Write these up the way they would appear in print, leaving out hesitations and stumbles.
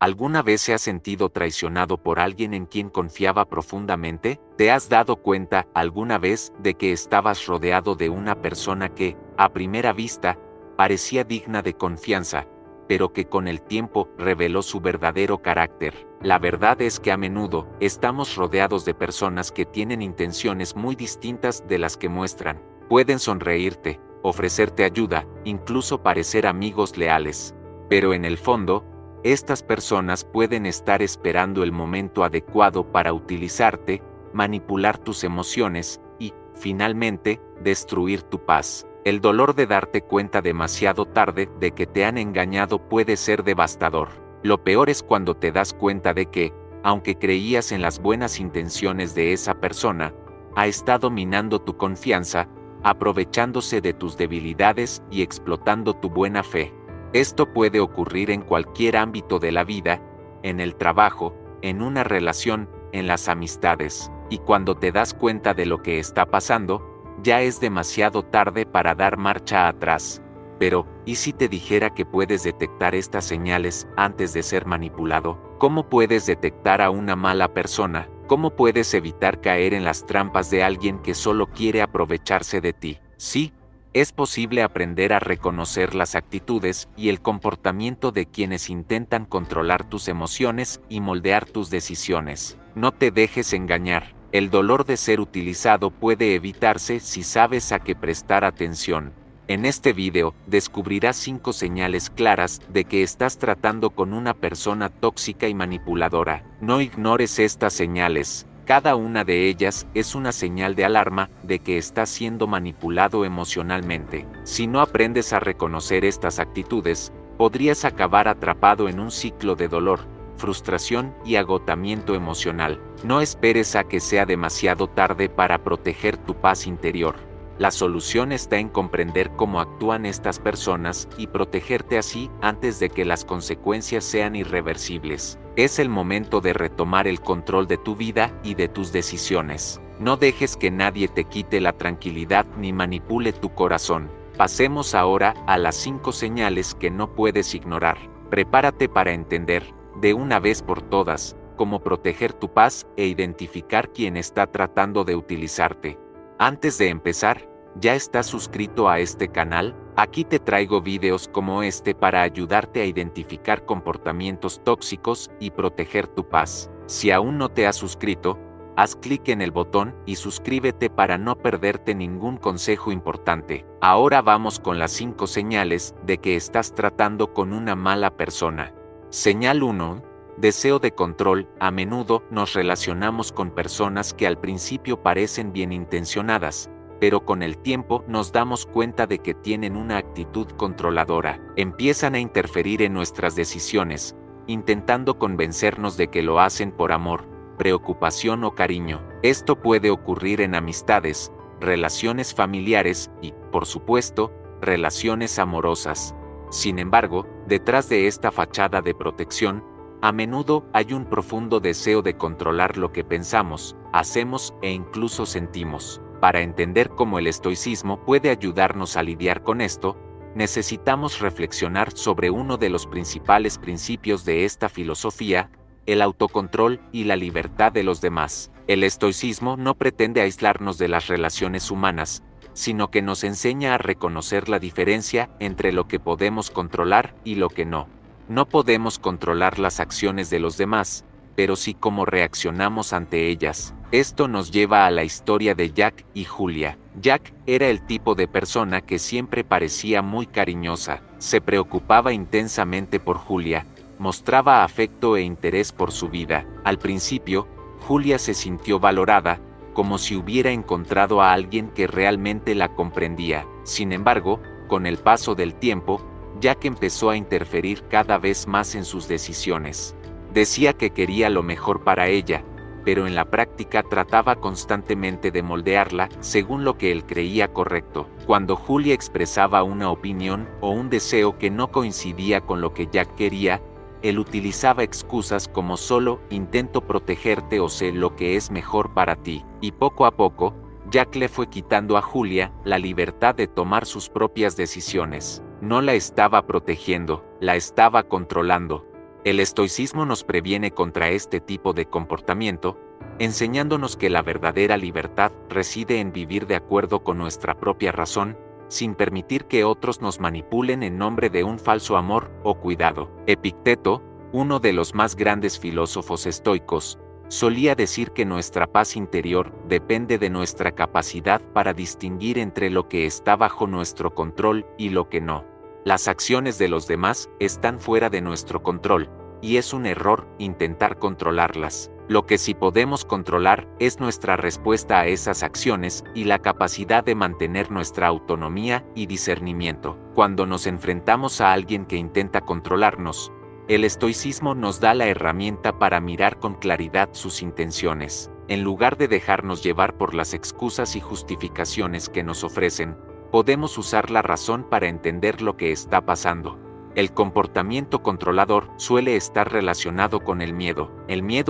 ¿Alguna vez se has sentido traicionado por alguien en quien confiaba profundamente? ¿Te has dado cuenta alguna vez de que estabas rodeado de una persona que, a primera vista, parecía digna de confianza, pero que con el tiempo reveló su verdadero carácter? La verdad es que a menudo estamos rodeados de personas que tienen intenciones muy distintas de las que muestran. Pueden sonreírte, ofrecerte ayuda, incluso parecer amigos leales. Pero en el fondo, estas personas pueden estar esperando el momento adecuado para utilizarte, manipular tus emociones y, finalmente, destruir tu paz. El dolor de darte cuenta demasiado tarde de que te han engañado puede ser devastador. Lo peor es cuando te das cuenta de que, aunque creías en las buenas intenciones de esa persona, ha estado minando tu confianza, aprovechándose de tus debilidades y explotando tu buena fe. Esto puede ocurrir en cualquier ámbito de la vida, en el trabajo, en una relación, en las amistades, y cuando te das cuenta de lo que está pasando, ya es demasiado tarde para dar marcha atrás. Pero, ¿y si te dijera que puedes detectar estas señales antes de ser manipulado? ¿Cómo puedes detectar a una mala persona? ¿Cómo puedes evitar caer en las trampas de alguien que solo quiere aprovecharse de ti? Sí, es posible aprender a reconocer las actitudes y el comportamiento de quienes intentan controlar tus emociones y moldear tus decisiones. No te dejes engañar. El dolor de ser utilizado puede evitarse si sabes a qué prestar atención. En este video, descubrirás 5 señales claras de que estás tratando con una persona tóxica y manipuladora. No ignores estas señales. Cada una de ellas es una señal de alarma de que estás siendo manipulado emocionalmente. Si no aprendes a reconocer estas actitudes, podrías acabar atrapado en un ciclo de dolor, frustración y agotamiento emocional. No esperes a que sea demasiado tarde para proteger tu paz interior. La solución está en comprender cómo actúan estas personas y protegerte así antes de que las consecuencias sean irreversibles. Es el momento de retomar el control de tu vida y de tus decisiones. No dejes que nadie te quite la tranquilidad ni manipule tu corazón. Pasemos ahora a las 5 señales que no puedes ignorar. Prepárate para entender, de una vez por todas, cómo proteger tu paz e identificar quién está tratando de utilizarte. Antes de empezar, ¿ya estás suscrito a este canal? Aquí te traigo videos como este para ayudarte a identificar comportamientos tóxicos y proteger tu paz. Si aún no te has suscrito, haz clic en el botón y suscríbete para no perderte ningún consejo importante. Ahora vamos con las 5 señales de que estás tratando con una mala persona. Señal 1. Deseo de control. A menudo nos relacionamos con personas que al principio parecen bien intencionadas, pero con el tiempo nos damos cuenta de que tienen una actitud controladora. Empiezan a interferir en nuestras decisiones, intentando convencernos de que lo hacen por amor, preocupación o cariño. Esto puede ocurrir en amistades, relaciones familiares y, por supuesto, relaciones amorosas. Sin embargo, detrás de esta fachada de protección, a menudo hay un profundo deseo de controlar lo que pensamos, hacemos e incluso sentimos. Para entender cómo el estoicismo puede ayudarnos a lidiar con esto, necesitamos reflexionar sobre uno de los principales principios de esta filosofía, el autocontrol y la libertad de los demás. El estoicismo no pretende aislarnos de las relaciones humanas, sino que nos enseña a reconocer la diferencia entre lo que podemos controlar y lo que no. No podemos controlar las acciones de los demás, pero sí cómo reaccionamos ante ellas. Esto nos lleva a la historia de Jack y Julia. Jack era el tipo de persona que siempre parecía muy cariñosa, se preocupaba intensamente por Julia, mostraba afecto e interés por su vida. Al principio, Julia se sintió valorada, como si hubiera encontrado a alguien que realmente la comprendía. Sin embargo, con el paso del tiempo, Jack empezó a interferir cada vez más en sus decisiones. Decía que quería lo mejor para ella, pero en la práctica trataba constantemente de moldearla según lo que él creía correcto. Cuando Julia expresaba una opinión o un deseo que no coincidía con lo que Jack quería, él utilizaba excusas como solo intento protegerte o sé lo que es mejor para ti. Y poco a poco, Jack le fue quitando a Julia la libertad de tomar sus propias decisiones. No la estaba protegiendo, la estaba controlando. El estoicismo nos previene contra este tipo de comportamiento, enseñándonos que la verdadera libertad reside en vivir de acuerdo con nuestra propia razón, sin permitir que otros nos manipulen en nombre de un falso amor o cuidado. Epicteto, uno de los más grandes filósofos estoicos, solía decir que nuestra paz interior depende de nuestra capacidad para distinguir entre lo que está bajo nuestro control y lo que no. Las acciones de los demás están fuera de nuestro control, y es un error intentar controlarlas. Lo que sí podemos controlar es nuestra respuesta a esas acciones y la capacidad de mantener nuestra autonomía y discernimiento. Cuando nos enfrentamos a alguien que intenta controlarnos, el estoicismo nos da la herramienta para mirar con claridad sus intenciones. En lugar de dejarnos llevar por las excusas y justificaciones que nos ofrecen, podemos usar la razón para entender lo que está pasando. El comportamiento controlador suele estar relacionado con el miedo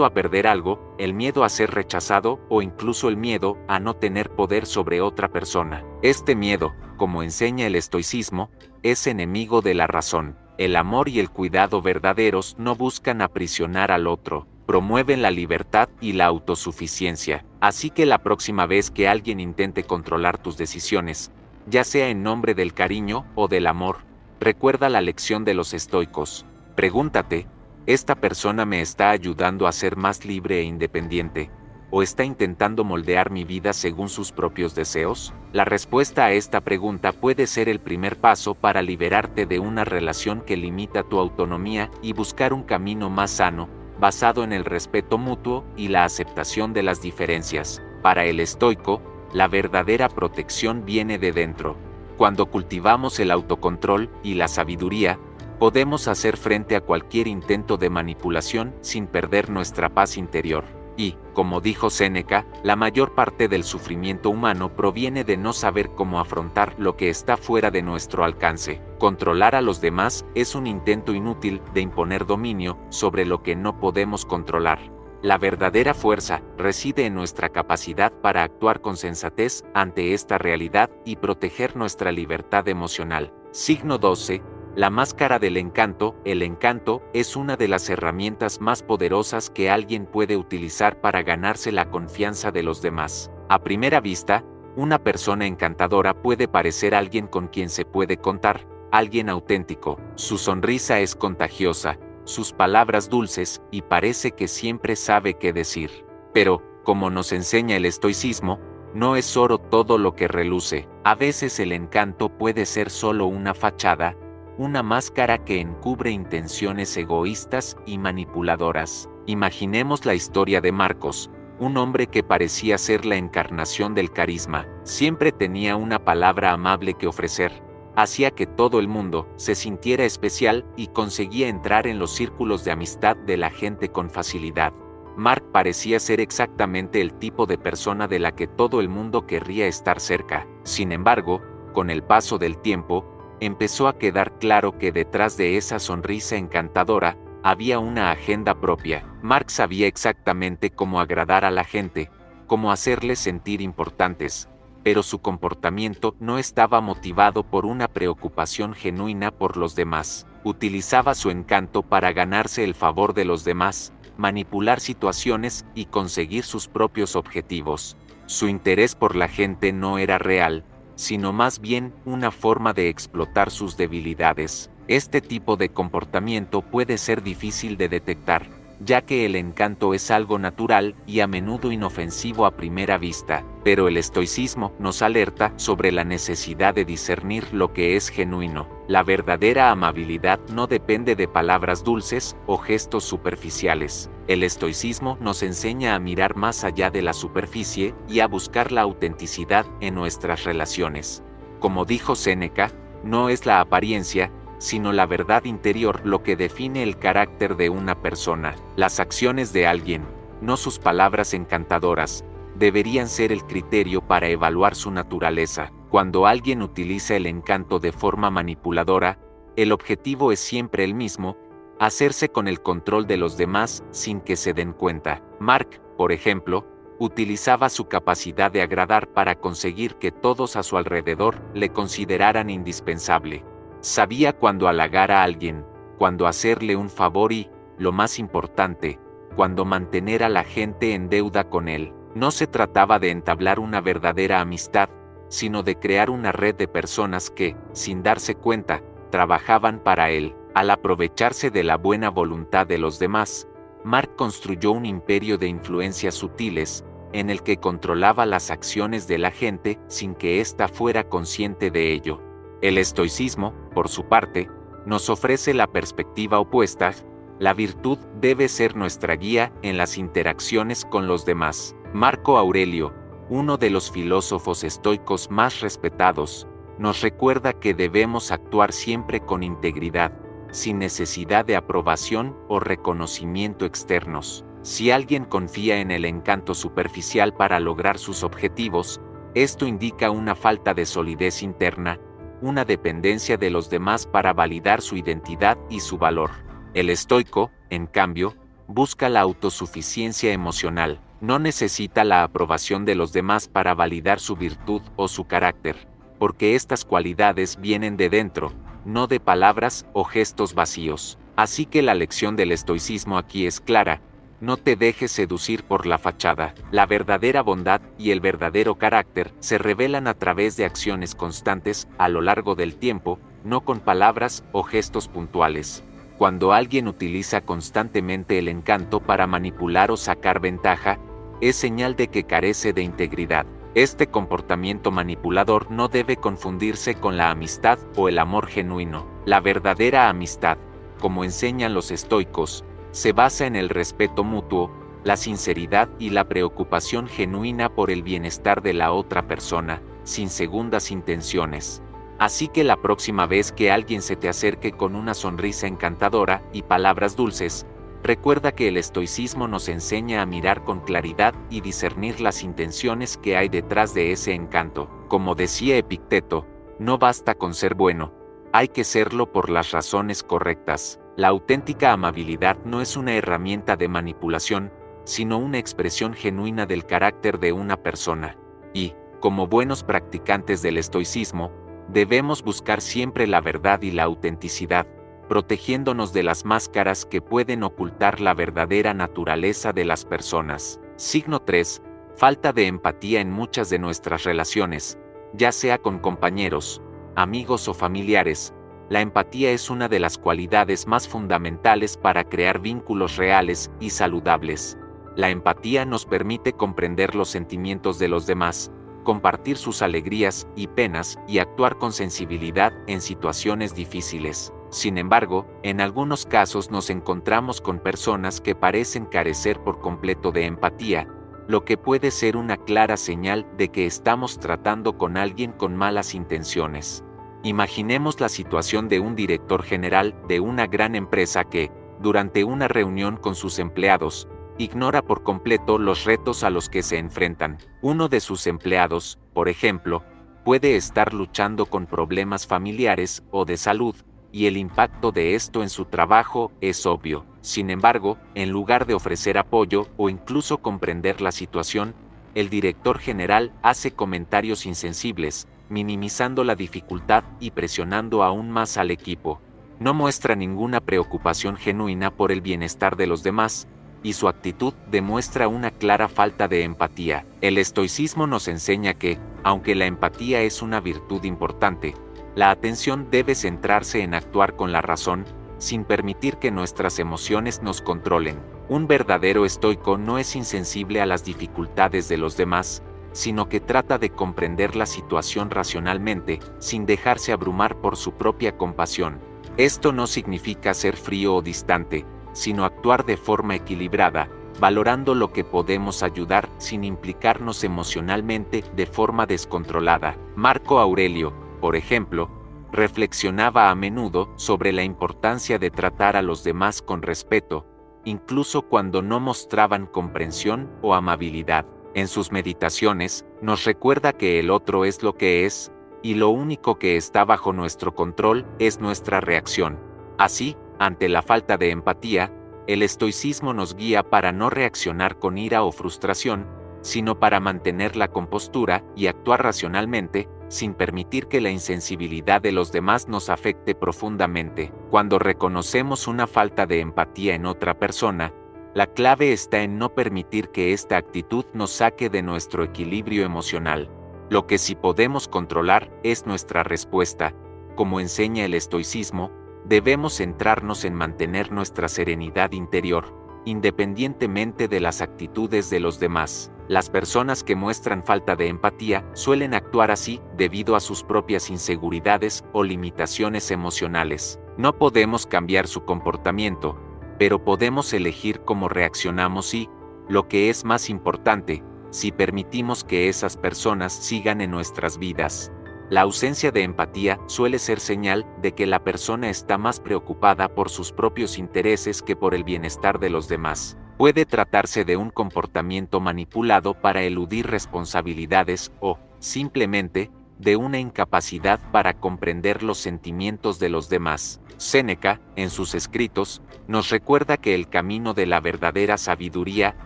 a perder algo, el miedo a ser rechazado o incluso el miedo a no tener poder sobre otra persona. Este miedo, como enseña el estoicismo, es enemigo de la razón. El amor y el cuidado verdaderos no buscan aprisionar al otro, promueven la libertad y la autosuficiencia. Así que la próxima vez que alguien intente controlar tus decisiones, ya sea en nombre del cariño o del amor, recuerda la lección de los estoicos. Pregúntate, ¿esta persona me está ayudando a ser más libre e independiente? ¿O está intentando moldear mi vida según sus propios deseos? La respuesta a esta pregunta puede ser el primer paso para liberarte de una relación que limita tu autonomía y buscar un camino más sano, basado en el respeto mutuo y la aceptación de las diferencias. Para el estoico, la verdadera protección viene de dentro. Cuando cultivamos el autocontrol y la sabiduría, podemos hacer frente a cualquier intento de manipulación sin perder nuestra paz interior. Y, como dijo Séneca, la mayor parte del sufrimiento humano proviene de no saber cómo afrontar lo que está fuera de nuestro alcance. Controlar a los demás es un intento inútil de imponer dominio sobre lo que no podemos controlar. La verdadera fuerza reside en nuestra capacidad para actuar con sensatez ante esta realidad y proteger nuestra libertad emocional. Signo 12. La máscara del encanto. El encanto es una de las herramientas más poderosas que alguien puede utilizar para ganarse la confianza de los demás. A primera vista, una persona encantadora puede parecer alguien con quien se puede contar, alguien auténtico. Su sonrisa es contagiosa, sus palabras dulces, y parece que siempre sabe qué decir. Pero, como nos enseña el estoicismo, no es oro todo lo que reluce. A veces el encanto puede ser solo una fachada, una máscara que encubre intenciones egoístas y manipuladoras. Imaginemos la historia de Marcos, un hombre que parecía ser la encarnación del carisma. Siempre tenía una palabra amable que ofrecer. Hacía que todo el mundo se sintiera especial y conseguía entrar en los círculos de amistad de la gente con facilidad. Mark parecía ser exactamente el tipo de persona de la que todo el mundo querría estar cerca. Sin embargo, con el paso del tiempo, empezó a quedar claro que detrás de esa sonrisa encantadora había una agenda propia. Mark sabía exactamente cómo agradar a la gente, cómo hacerles sentir importantes, pero su comportamiento no estaba motivado por una preocupación genuina por los demás. Utilizaba su encanto para ganarse el favor de los demás, manipular situaciones y conseguir sus propios objetivos. Su interés por la gente no era real, sino más bien una forma de explotar sus debilidades. Este tipo de comportamiento puede ser difícil de detectar, ya que el encanto es algo natural y a menudo inofensivo a primera vista, pero el estoicismo nos alerta sobre la necesidad de discernir lo que es genuino. La verdadera amabilidad no depende de palabras dulces o gestos superficiales. El estoicismo nos enseña a mirar más allá de la superficie y a buscar la autenticidad en nuestras relaciones. Como dijo Séneca, no es la apariencia, sino la verdad interior lo que define el carácter de una persona. Las acciones de alguien, no sus palabras encantadoras, deberían ser el criterio para evaluar su naturaleza. Cuando alguien utiliza el encanto de forma manipuladora, el objetivo es siempre el mismo: hacerse con el control de los demás sin que se den cuenta. Mark, por ejemplo, utilizaba su capacidad de agradar para conseguir que todos a su alrededor le consideraran indispensable. Sabía cuándo halagar a alguien, cuándo hacerle un favor y, lo más importante, cuando mantener a la gente en deuda con él. No se trataba de entablar una verdadera amistad, sino de crear una red de personas que, sin darse cuenta, trabajaban para él. Al aprovecharse de la buena voluntad de los demás, Mark construyó un imperio de influencias sutiles, en el que controlaba las acciones de la gente sin que ésta fuera consciente de ello. El estoicismo, por su parte, nos ofrece la perspectiva opuesta. La virtud debe ser nuestra guía en las interacciones con los demás. Marco Aurelio, uno de los filósofos estoicos más respetados, nos recuerda que debemos actuar siempre con integridad, sin necesidad de aprobación o reconocimiento externos. Si alguien confía en el encanto superficial para lograr sus objetivos, esto indica una falta de solidez interna, una dependencia de los demás para validar su identidad y su valor. El estoico, en cambio, busca la autosuficiencia emocional, no necesita la aprobación de los demás para validar su virtud o su carácter, porque estas cualidades vienen de dentro, no de palabras o gestos vacíos. Así que la lección del estoicismo aquí es clara: no te dejes seducir por la fachada. La verdadera bondad y el verdadero carácter se revelan a través de acciones constantes a lo largo del tiempo, no con palabras o gestos puntuales. Cuando alguien utiliza constantemente el encanto para manipular o sacar ventaja, es señal de que carece de integridad. Este comportamiento manipulador no debe confundirse con la amistad o el amor genuino. La verdadera amistad, como enseñan los estoicos, se basa en el respeto mutuo, la sinceridad y la preocupación genuina por el bienestar de la otra persona, sin segundas intenciones. Así que la próxima vez que alguien se te acerque con una sonrisa encantadora y palabras dulces, recuerda que el estoicismo nos enseña a mirar con claridad y discernir las intenciones que hay detrás de ese encanto. Como decía Epicteto, no basta con ser bueno, hay que serlo por las razones correctas. La auténtica amabilidad no es una herramienta de manipulación, sino una expresión genuina del carácter de una persona. Y, como buenos practicantes del estoicismo, debemos buscar siempre la verdad y la autenticidad, protegiéndonos de las máscaras que pueden ocultar la verdadera naturaleza de las personas. Signo 3. Falta de empatía en muchas de nuestras relaciones, ya sea con compañeros, amigos o familiares. La empatía es una de las cualidades más fundamentales para crear vínculos reales y saludables. La empatía nos permite comprender los sentimientos de los demás, compartir sus alegrías y penas y actuar con sensibilidad en situaciones difíciles. Sin embargo, en algunos casos nos encontramos con personas que parecen carecer por completo de empatía, lo que puede ser una clara señal de que estamos tratando con alguien con malas intenciones. Imaginemos la situación de un director general de una gran empresa que, durante una reunión con sus empleados, ignora por completo los retos a los que se enfrentan. Uno de sus empleados, por ejemplo, puede estar luchando con problemas familiares o de salud, y el impacto de esto en su trabajo es obvio. Sin embargo, en lugar de ofrecer apoyo o incluso comprender la situación, el director general hace comentarios insensibles, minimizando la dificultad y presionando aún más al equipo. No muestra ninguna preocupación genuina por el bienestar de los demás, y su actitud demuestra una clara falta de empatía. El estoicismo nos enseña que, aunque la empatía es una virtud importante, la atención debe centrarse en actuar con la razón, sin permitir que nuestras emociones nos controlen. Un verdadero estoico no es insensible a las dificultades de los demás, sino que trata de comprender la situación racionalmente, sin dejarse abrumar por su propia compasión. Esto no significa ser frío o distante, sino actuar de forma equilibrada, valorando lo que podemos ayudar sin implicarnos emocionalmente de forma descontrolada. Marco Aurelio, por ejemplo, reflexionaba a menudo sobre la importancia de tratar a los demás con respeto, incluso cuando no mostraban comprensión o amabilidad. En sus meditaciones, nos recuerda que el otro es lo que es, y lo único que está bajo nuestro control es nuestra reacción. Así, ante la falta de empatía, el estoicismo nos guía para no reaccionar con ira o frustración, sino para mantener la compostura y actuar racionalmente, sin permitir que la insensibilidad de los demás nos afecte profundamente. Cuando reconocemos una falta de empatía en otra persona, la clave está en no permitir que esta actitud nos saque de nuestro equilibrio emocional. Lo que sí podemos controlar es nuestra respuesta. Como enseña el estoicismo, debemos centrarnos en mantener nuestra serenidad interior, independientemente de las actitudes de los demás. Las personas que muestran falta de empatía suelen actuar así debido a sus propias inseguridades o limitaciones emocionales. No podemos cambiar su comportamiento, pero podemos elegir cómo reaccionamos y, lo que es más importante, si permitimos que esas personas sigan en nuestras vidas. La ausencia de empatía suele ser señal de que la persona está más preocupada por sus propios intereses que por el bienestar de los demás. Puede tratarse de un comportamiento manipulado para eludir responsabilidades o, simplemente, de una incapacidad para comprender los sentimientos de los demás. Séneca, en sus escritos, nos recuerda que el camino de la verdadera sabiduría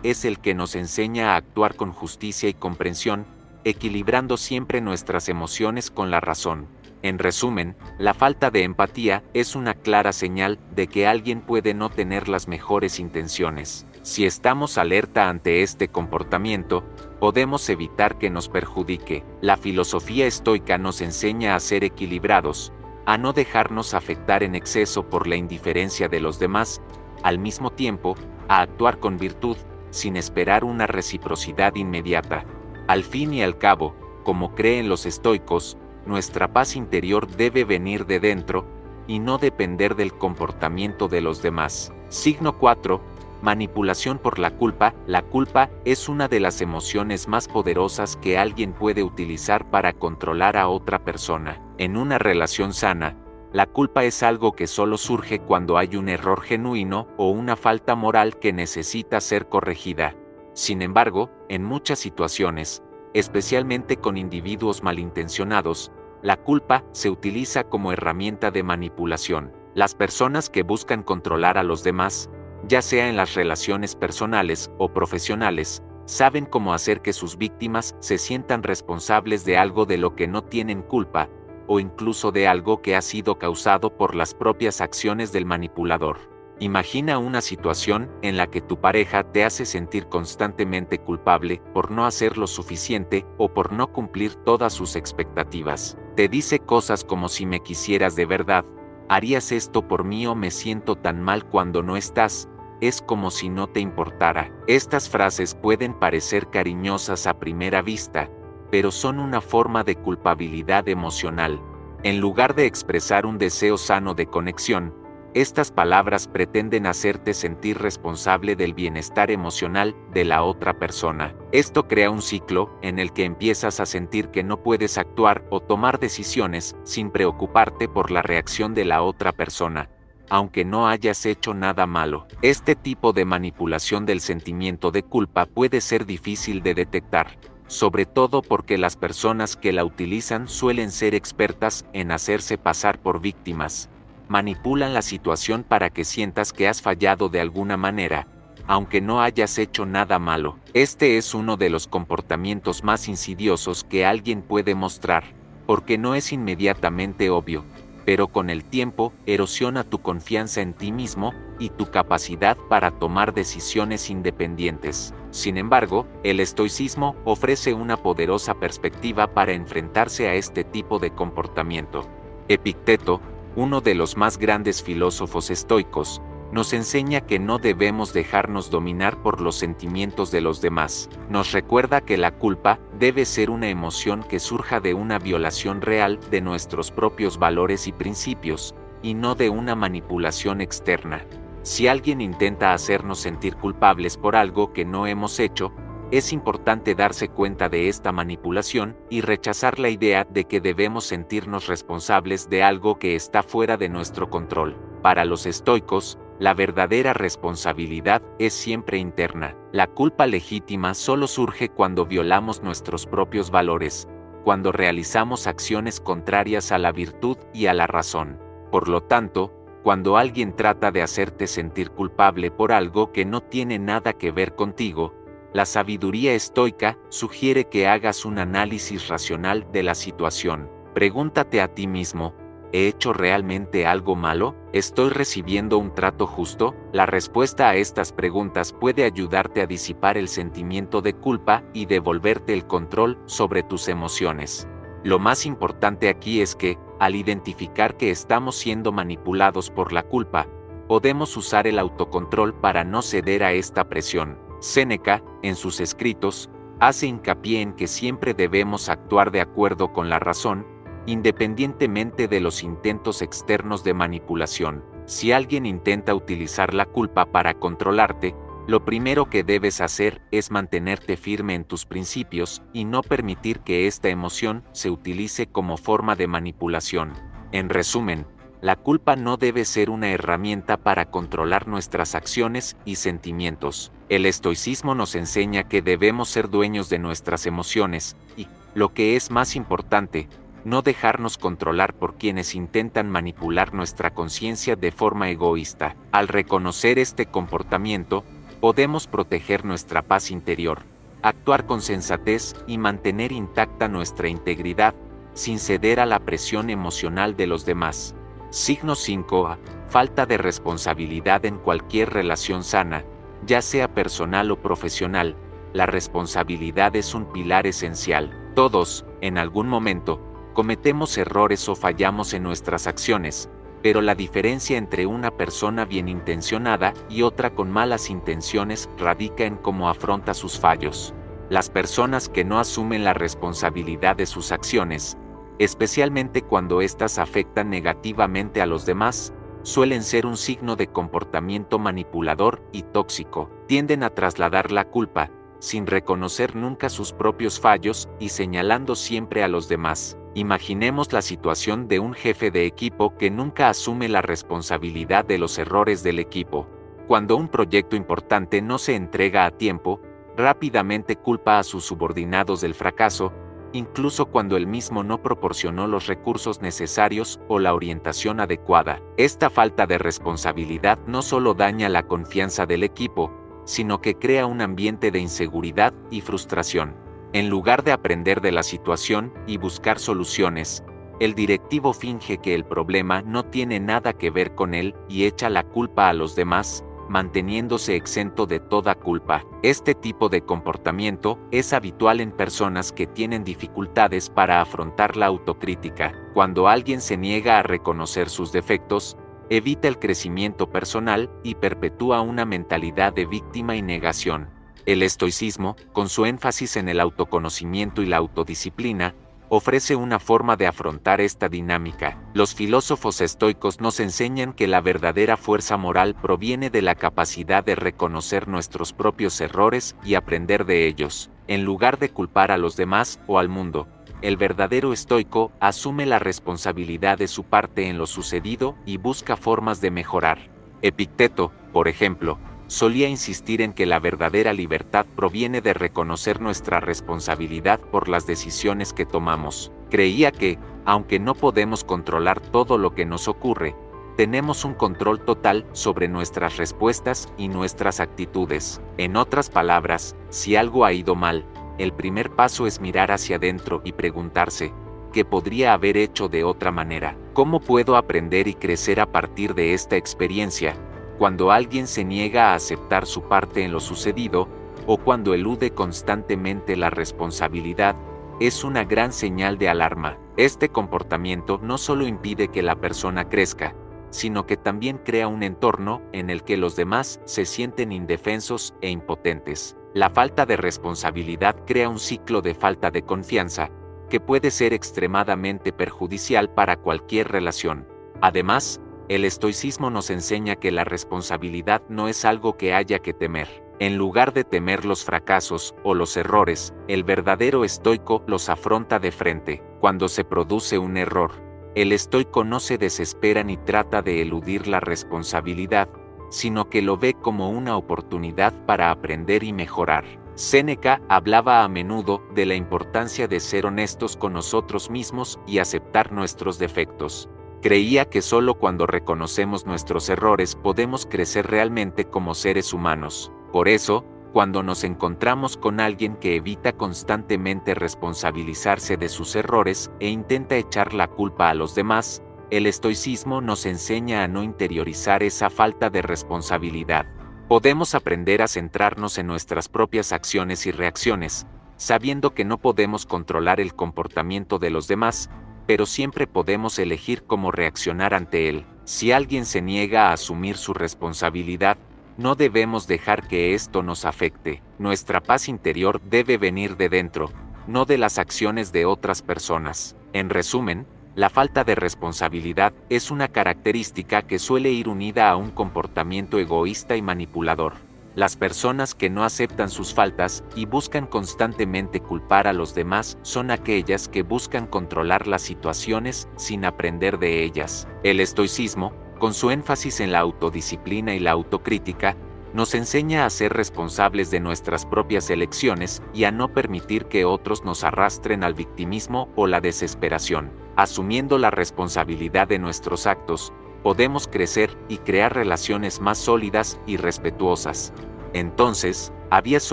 es el que nos enseña a actuar con justicia y comprensión, equilibrando siempre nuestras emociones con la razón. En resumen, la falta de empatía es una clara señal de que alguien puede no tener las mejores intenciones. Si estamos alerta ante este comportamiento, podemos evitar que nos perjudique. La filosofía estoica nos enseña a ser equilibrados, a no dejarnos afectar en exceso por la indiferencia de los demás, al mismo tiempo, a actuar con virtud, sin esperar una reciprocidad inmediata. Al fin y al cabo, como creen los estoicos, nuestra paz interior debe venir de dentro, y no depender del comportamiento de los demás. Signo 4. Manipulación por la culpa. La culpa es una de las emociones más poderosas que alguien puede utilizar para controlar a otra persona. En una relación sana, la culpa es algo que solo surge cuando hay un error genuino o una falta moral que necesita ser corregida. Sin embargo, en muchas situaciones, especialmente con individuos malintencionados, la culpa se utiliza como herramienta de manipulación. Las personas que buscan controlar a los demás, ya sea en las relaciones personales o profesionales, saben cómo hacer que sus víctimas se sientan responsables de algo de lo que no tienen culpa, o incluso de algo que ha sido causado por las propias acciones del manipulador. Imagina una situación en la que tu pareja te hace sentir constantemente culpable por no hacer lo suficiente o por no cumplir todas sus expectativas. Te dice cosas como: si me quisieras de verdad, harías esto por mí, o me siento tan mal cuando no estás, es como si no te importara. Estas frases pueden parecer cariñosas a primera vista, pero son una forma de culpabilidad emocional. En lugar de expresar un deseo sano de conexión, estas palabras pretenden hacerte sentir responsable del bienestar emocional de la otra persona. Esto crea un ciclo en el que empiezas a sentir que no puedes actuar o tomar decisiones sin preocuparte por la reacción de la otra persona, aunque no hayas hecho nada malo. Este tipo de manipulación del sentimiento de culpa puede ser difícil de detectar, sobre todo porque las personas que la utilizan suelen ser expertas en hacerse pasar por víctimas. Manipulan la situación para que sientas que has fallado de alguna manera, aunque no hayas hecho nada malo. Este es uno de los comportamientos más insidiosos que alguien puede mostrar, porque no es inmediatamente obvio, pero con el tiempo erosiona tu confianza en ti mismo y tu capacidad para tomar decisiones independientes. Sin embargo, el estoicismo ofrece una poderosa perspectiva para enfrentarse a este tipo de comportamiento. Epicteto, uno de los más grandes filósofos estoicos, nos enseña que no debemos dejarnos dominar por los sentimientos de los demás. Nos recuerda que la culpa debe ser una emoción que surja de una violación real de nuestros propios valores y principios, y no de una manipulación externa. Si alguien intenta hacernos sentir culpables por algo que no hemos hecho, es importante darse cuenta de esta manipulación y rechazar la idea de que debemos sentirnos responsables de algo que está fuera de nuestro control. Para los estoicos, la verdadera responsabilidad es siempre interna. La culpa legítima solo surge cuando violamos nuestros propios valores, cuando realizamos acciones contrarias a la virtud y a la razón. Por lo tanto, cuando alguien trata de hacerte sentir culpable por algo que no tiene nada que ver contigo, La sabiduría estoica sugiere que hagas un análisis racional de la situación. Pregúntate a ti mismo, ¿he hecho realmente algo malo? ¿Estoy recibiendo un trato justo? La respuesta a estas preguntas puede ayudarte a disipar el sentimiento de culpa y devolverte el control sobre tus emociones. Lo más importante aquí es que, al identificar que estamos siendo manipulados por la culpa, podemos usar el autocontrol para no ceder a esta presión. Séneca, en sus escritos, hace hincapié en que siempre debemos actuar de acuerdo con la razón, independientemente de los intentos externos de manipulación. Si alguien intenta utilizar la culpa para controlarte, lo primero que debes hacer es mantenerte firme en tus principios y no permitir que esta emoción se utilice como forma de manipulación. En resumen, la culpa no debe ser una herramienta para controlar nuestras acciones y sentimientos. El estoicismo nos enseña que debemos ser dueños de nuestras emociones y, lo que es más importante, no dejarnos controlar por quienes intentan manipular nuestra conciencia de forma egoísta. Al reconocer este comportamiento, podemos proteger nuestra paz interior, actuar con sensatez y mantener intacta nuestra integridad, sin ceder a la presión emocional de los demás. Signo 5a. Falta de responsabilidad en cualquier relación sana, ya sea personal o profesional. La responsabilidad es un pilar esencial. Todos, en algún momento, cometemos errores o fallamos en nuestras acciones, pero la diferencia entre una persona bien intencionada y otra con malas intenciones radica en cómo afronta sus fallos. Las personas que no asumen la responsabilidad de sus acciones, especialmente cuando éstas afectan negativamente a los demás, suelen ser un signo de comportamiento manipulador y tóxico. Tienden a trasladar la culpa, sin reconocer nunca sus propios fallos y señalando siempre a los demás. Imaginemos la situación de un jefe de equipo que nunca asume la responsabilidad de los errores del equipo. Cuando un proyecto importante no se entrega a tiempo, rápidamente culpa a sus subordinados del fracaso, incluso cuando él mismo no proporcionó los recursos necesarios o la orientación adecuada. Esta falta de responsabilidad no solo daña la confianza del equipo, sino que crea un ambiente de inseguridad y frustración. En lugar de aprender de la situación y buscar soluciones, el directivo finge que el problema no tiene nada que ver con él y echa la culpa a los demás, manteniéndose exento de toda culpa. Este tipo de comportamiento es habitual en personas que tienen dificultades para afrontar la autocrítica. Cuando alguien se niega a reconocer sus defectos, evita el crecimiento personal y perpetúa una mentalidad de víctima y negación. El estoicismo, con su énfasis en el autoconocimiento y la autodisciplina, ofrece una forma de afrontar esta dinámica. Los filósofos estoicos nos enseñan que la verdadera fuerza moral proviene de la capacidad de reconocer nuestros propios errores y aprender de ellos. En lugar de culpar a los demás o al mundo, el verdadero estoico asume la responsabilidad de su parte en lo sucedido y busca formas de mejorar. Epicteto, por ejemplo, solía insistir en que la verdadera libertad proviene de reconocer nuestra responsabilidad por las decisiones que tomamos. Creía que, aunque no podemos controlar todo lo que nos ocurre, tenemos un control total sobre nuestras respuestas y nuestras actitudes. En otras palabras, si algo ha ido mal, el primer paso es mirar hacia adentro y preguntarse, ¿qué podría haber hecho de otra manera? ¿Cómo puedo aprender y crecer a partir de esta experiencia? Cuando alguien se niega a aceptar su parte en lo sucedido, o cuando elude constantemente la responsabilidad, es una gran señal de alarma. Este comportamiento no solo impide que la persona crezca, sino que también crea un entorno en el que los demás se sienten indefensos e impotentes. La falta de responsabilidad crea un ciclo de falta de confianza, que puede ser extremadamente perjudicial para cualquier relación. Además, el estoicismo nos enseña que la responsabilidad no es algo que haya que temer. En lugar de temer los fracasos o los errores, el verdadero estoico los afronta de frente. Cuando se produce un error, el estoico no se desespera ni trata de eludir la responsabilidad, sino que lo ve como una oportunidad para aprender y mejorar. Séneca hablaba a menudo de la importancia de ser honestos con nosotros mismos y aceptar nuestros defectos. Creía que solo cuando reconocemos nuestros errores podemos crecer realmente como seres humanos. Por eso, Cuando nos encontramos con alguien que evita constantemente responsabilizarse de sus errores e intenta echar la culpa a los demás, el estoicismo nos enseña a no interiorizar esa falta de responsabilidad. Podemos aprender a centrarnos en nuestras propias acciones y reacciones, sabiendo que no podemos controlar el comportamiento de los demás, pero siempre podemos elegir cómo reaccionar ante él. Si alguien se niega a asumir su responsabilidad, no debemos dejar que esto nos afecte. Nuestra paz interior debe venir de dentro, no de las acciones de otras personas. En resumen, la falta de responsabilidad es una característica que suele ir unida a un comportamiento egoísta y manipulador. Las personas que no aceptan sus faltas y buscan constantemente culpar a los demás son aquellas que buscan controlar las situaciones sin aprender de ellas. El estoicismo, con su énfasis en la autodisciplina y la autocrítica, nos enseña a ser responsables de nuestras propias elecciones y a no permitir que otros nos arrastren al victimismo o la desesperación. Asumiendo la responsabilidad de nuestros actos, podemos crecer y crear relaciones más sólidas y respetuosas. Entonces, ¿habías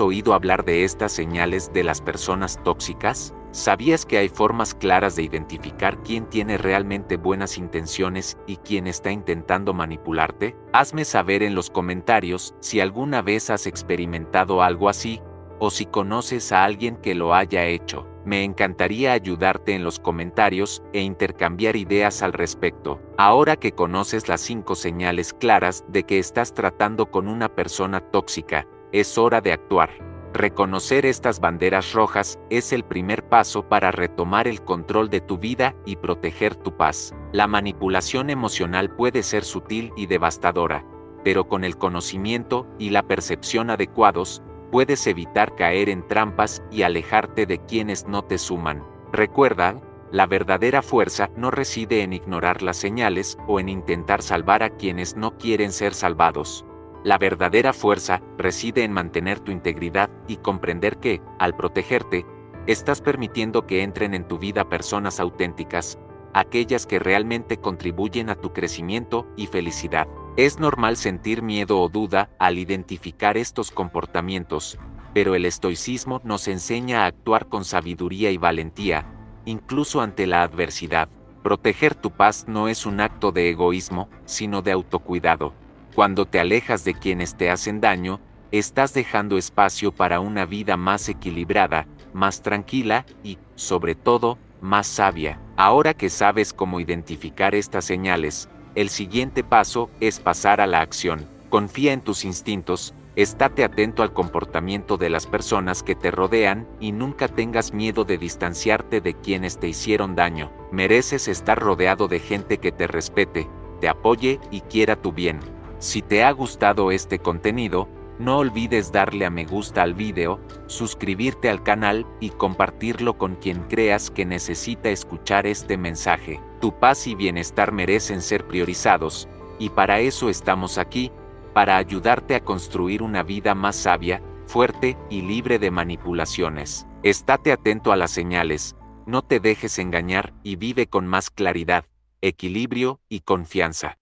oído hablar de estas señales de las personas tóxicas? ¿Sabías que hay formas claras de identificar quién tiene realmente buenas intenciones y quién está intentando manipularte? Hazme saber en los comentarios si alguna vez has experimentado algo así, o si conoces a alguien que lo haya hecho. Me encantaría ayudarte en los comentarios e intercambiar ideas al respecto. Ahora que conoces las 5 señales claras de que estás tratando con una persona tóxica, es hora de actuar. Reconocer estas banderas rojas es el primer paso para retomar el control de tu vida y proteger tu paz. La manipulación emocional puede ser sutil y devastadora, pero con el conocimiento y la percepción adecuados, puedes evitar caer en trampas y alejarte de quienes no te suman. Recuerda, la verdadera fuerza no reside en ignorar las señales o en intentar salvar a quienes no quieren ser salvados. La verdadera fuerza reside en mantener tu integridad y comprender que, al protegerte, estás permitiendo que entren en tu vida personas auténticas, aquellas que realmente contribuyen a tu crecimiento y felicidad. Es normal sentir miedo o duda al identificar estos comportamientos, pero el estoicismo nos enseña a actuar con sabiduría y valentía, incluso ante la adversidad. Proteger tu paz no es un acto de egoísmo, sino de autocuidado. Cuando te alejas de quienes te hacen daño, estás dejando espacio para una vida más equilibrada, más tranquila y, sobre todo, más sabia. Ahora que sabes cómo identificar estas señales, el siguiente paso es pasar a la acción. Confía en tus instintos, estate atento al comportamiento de las personas que te rodean y nunca tengas miedo de distanciarte de quienes te hicieron daño. Mereces estar rodeado de gente que te respete, te apoye y quiera tu bien. Si te ha gustado este contenido, no olvides darle a me gusta al video, suscribirte al canal y compartirlo con quien creas que necesita escuchar este mensaje. Tu paz y bienestar merecen ser priorizados, y para eso estamos aquí, para ayudarte a construir una vida más sabia, fuerte y libre de manipulaciones. Estate atento a las señales, no te dejes engañar y vive con más claridad, equilibrio y confianza.